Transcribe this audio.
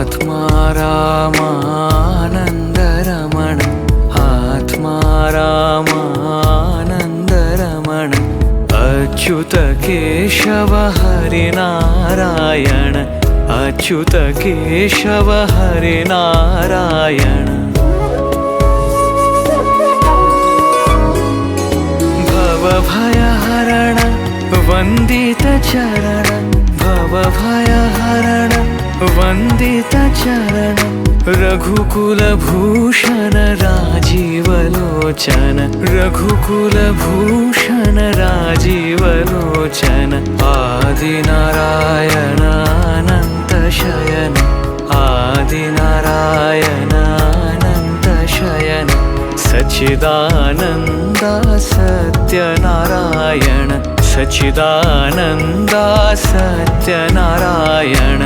आत्मा रामानन्दरमण आत्मा रामानन्दरमण अच्युत केशव हरिनारायण अच्युत केशव हरिनारायण भवभयहरण वन्दित चरण भवभयहरण वन्दित चरण रघुकुलभूषण राजीवलोचन रघुकुलभूषण राजीवलोचन आदिनारायण अनंत शयन आदिनारायण अनंत शयन सच्चिदानन्द सत्यनारायण सच्चिदानन्द सत्यनारायण